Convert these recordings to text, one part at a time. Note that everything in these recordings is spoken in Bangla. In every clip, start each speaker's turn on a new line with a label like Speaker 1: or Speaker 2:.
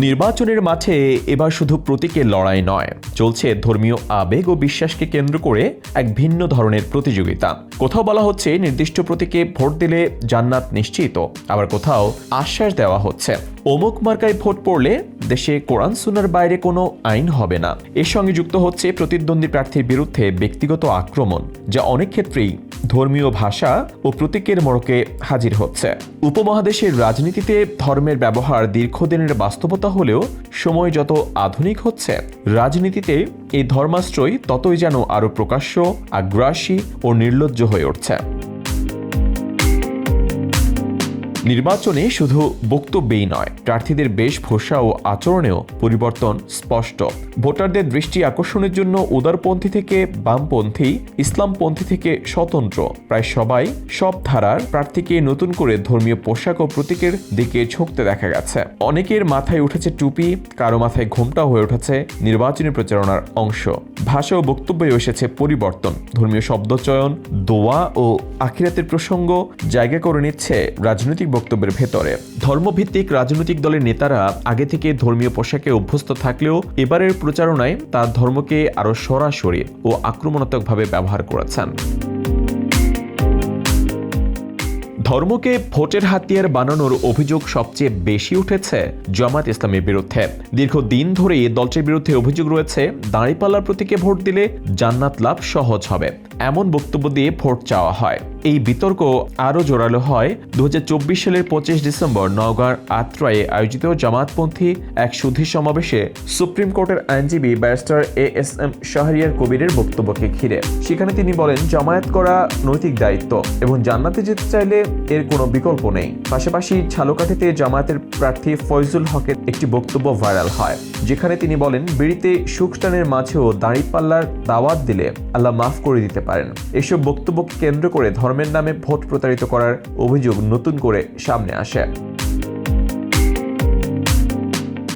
Speaker 1: নির্বাচনের মাঠে এবার শুধু প্রতীকের লড়াই নয়, চলছে ধর্মীয় আবেগ ও বিশ্বাসকে কেন্দ্র করে এক ভিন্ন ধরনের প্রতিযোগিতা। কোথাও বলা হচ্ছে নির্দিষ্ট প্রতীকে ভোট দিলে জান্নাত নিশ্চিত, আবার কোথাও আশ্বাস দেওয়া হচ্ছে অমুক মার্কায় ভোট পড়লে দেশে কোরআন সুন্নাহর বাইরে কোনো আইন হবে না। এর সঙ্গে যুক্ত হচ্ছে প্রতিদ্বন্দ্বী প্রার্থীর বিরুদ্ধে ব্যক্তিগত আক্রমণ, যা অনেক ক্ষেত্রেই ধর্মীয় ভাষা ও প্রতীকের মোড়কে হাজির হচ্ছে। উপমহাদেশের রাজনীতিতে ধর্মের ব্যবহার দীর্ঘদিনের বাস্তবতা হলেও সময় যত আধুনিক হচ্ছে, রাজনীতিতে এই ধর্মাশ্রয় ততই যেন আরও প্রকাশ্য, আগ্রাসী ও নির্লজ্জ হয়ে উঠছে। নির্বাচনে শুধু বক্তব্যেই নয়, প্রার্থীদের বেশভূষা ও আচরণেও পরিবর্তন স্পষ্ট। ভোটারদের দৃষ্টি আকর্ষণের জন্য উদারপন্থী থেকে বামপন্থী, ইসলামপন্থী থেকে স্বতন্ত্র প্রায় সবাই সব ধারার প্রার্থীকে নতুন করে ধর্মীয় পোশাক ও প্রতীকের দিকে ঝুঁকতে দেখা গেছে। অনেকের মাথায় উঠেছে টুপি, কারো মাথায় ঘোমটা হয়ে উঠেছে নির্বাচনী প্রচারণার অংশ। ভাষা ও বক্তব্যেও এসেছে পরিবর্তন। ধর্মীয় শব্দচয়ন, দোয়া ও আখিরাতের প্রসঙ্গ জায়গা করে নিচ্ছে রাজনৈতিক বক্তব্যের ভেতরে। ধর্মভিত্তিক রাজনৈতিক দলের নেতারা আগে থেকে ধর্মীয় পোশাকে অভ্যস্ত থাকলেও এবারের প্রচারণায় তার ধর্মকে আরো সরাসরি ও আক্রমণাত্মকভাবে ব্যবহার করেছেন। ধর্মকে ভোটের হাতিয়ার বানানোর অভিযোগ সবচেয়ে বেশি উঠেছে জামায়াত ইসলামের বিরুদ্ধে। দীর্ঘদিন ধরেই দলটির বিরুদ্ধে অভিযোগ রয়েছে দাঁড়িপাল্লার প্রতীকে ভোট দিলে জান্নাত লাভ সহজ হবে, এমন বক্তব্য দিয়ে ভোট চাওয়া হয়। এই বিতর্ক আরও জোরালো হয় 2024 সালের 25 ডিসেম্বর নওগাঁর আত্রায়ে আয়োজিত জামায়াতপন্থী এক সুধী সমাবেশে সুপ্রিম কোর্টের আইনজীবী ব্যারিস্টার ASM শাহরিয়ার কবিরের বক্তব্যকে ঘিরে। সেখানে তিনি বলেন, জামায়াত করা নৈতিক দায়িত্ব এবং জান্নাতে যেতে চাইলে এর কোনো বিকল্প নেই। পাশাপাশি ঝালকাঠিতে জামায়াতের প্রার্থী ফয়জুল হকের একটি বক্তব্য ভাইরাল হয়, যেখানে তিনি বলেন, বিড়িতে সুখটানের মাঝেও দাঁড়িপাল্লার দাওয়াত দিলে আল্লাহ মাফ করে দিতে পারেন। এসব বক্তব্যকে কেন্দ্র করে ধর্মের নামে ভোট প্রতারিত করার অভিযোগ নতুন করে সামনে আসে।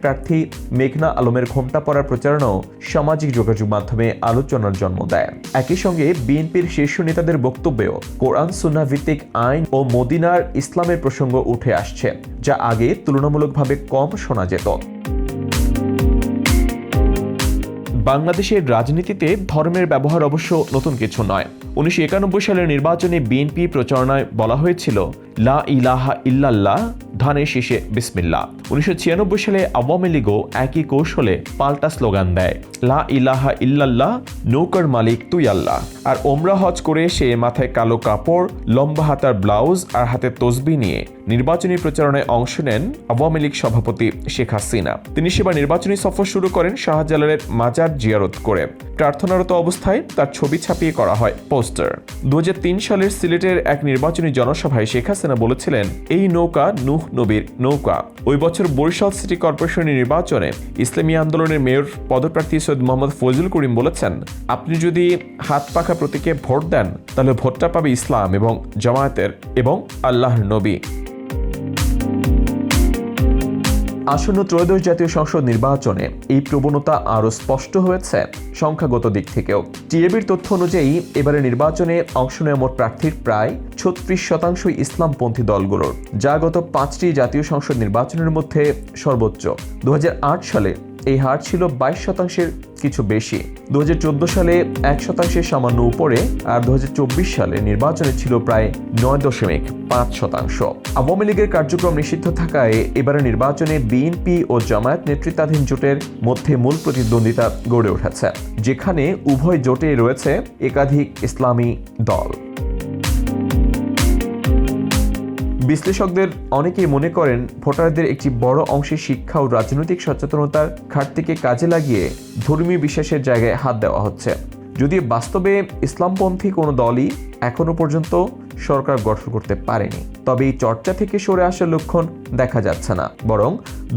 Speaker 1: প্রার্থী মেঘনা আলমের ঘোমটা পড়ার প্রচারণাও সামাজিক যোগাযোগ মাধ্যমে আলোচনার জন্ম দেয়। একই সঙ্গে বিএনপির শীর্ষ নেতাদের বক্তব্যেও কোরআন সুন্নাহ ভিত্তিক আইন ও মদিনার ইসলামের প্রসঙ্গ উঠে আসছে, যা আগে তুলনামূলকভাবে কম শোনা যেত। বাংলাদেশের রাজনীতিতে ধর্মের ব্যবহার অবশ্য নতুন কিছু নয়। 1991 সালের নির্বাচনে বিএনপি প্রচারণায় বলা হয়েছিল, লা ইলাহা ইল্লাল্লাহ ধানের শীষে বিসমিল্লাহ। 1996 সালে আওয়ামী লীগও একই কৌশলে পাল্টা স্লোগান দেয়, লা ইলাহা ইল্লাল্লাহ নৌকার মালিক তুই আল্লাহ। আর ওমরা হজ করে সে মাথায় কালো কাপড়, লম্বা হাতার ব্লাউজ আর হাতে তসবিহ নিয়ে নির্বাচনী প্রচারণায় অংশ নেন আওয়ামী লীগ সভাপতি শেখ হাসিনা। তিনি সেবার নির্বাচনী সফর শুরু করেন শাহজালালের মাজার জিয়ারত করে। প্রার্থনারত অবস্থায় তার ছবি ছাপিয়ে করা হয় পোস্টার। 2003 সালের সিলেটের এক নির্বাচনী জনসভায় শেখ হাসিনা বলেছিলেন, এই নৌকা নূহ নবীর নৌকা। ওই বছর বরিশাল সিটি কর্পোরেশনের নির্বাচনে ইসলামী আন্দোলনের মেয়র পদপ্রার্থী সৈয়দ মোহাম্মদ ফজলুল করিম বলেছেন, আপনি যদি হাত পাখা প্রতীকে ভোট দেন তাহলে ভোটটা পাবে ইসলাম এবং জামায়াতের এবং আল্লাহর নবী। আসন্ন ত্রয়োদশ জাতীয় সংসদ নির্বাচনে এই প্রবণতা আরও স্পষ্ট হয়েছে সংখ্যাগত দিক থেকেও। টিএবির তথ্য অনুযায়ী এবারে নির্বাচনে অংশ নেওয়া মোট প্রার্থীর প্রায় 36% ইসলামপন্থী দলগুলোর, যা গত 5টি জাতীয় সংসদ নির্বাচনের মধ্যে সর্বোচ্চ। 2008 সালে এই হার ছিল 22%-এর কিছু বেশি। 2014 সালে 1% সামান্য উপরে, আর 2024 সালে নির্বাচনে ছিল প্রায় 9.5%। আওয়ামী লীগের কার্যক্রম নিষিদ্ধ থাকায় এবারে নির্বাচনে বিএনপি ও জামায়াত নেতৃত্বাধীন জোটের মধ্যে মূল প্রতিদ্বন্দ্বিতা গড়ে উঠেছে, যেখানে উভয় জোটে রয়েছে একাধিক ইসলামী দল। বিশ্লেষকদের অনেকেই মনে করেন, ভোটারদের একটি বড় অংশের শিক্ষা ও রাজনৈতিক সচেতনতার ঘাটতিকে কাজে লাগিয়ে ধর্মীয় বিশ্বাসের জায়গায় হাত দেওয়া হচ্ছে। যদিও বাস্তবে ইসলামপন্থী কোনো দলই এখনো পর্যন্ত সরকার গঠন করতে পারেনি, তবে এই চর্চা থেকে সরে আসার লক্ষণ দেখা যাচ্ছে না। বরং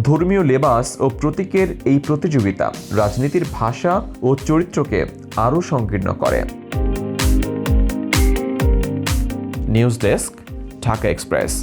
Speaker 1: ধর্মীয় লেবাস ও প্রতীকের এই প্রতিযোগিতা রাজনীতির ভাষা ও চরিত্রকে আরও সংকীর্ণ করে। News desk, Dhaka express.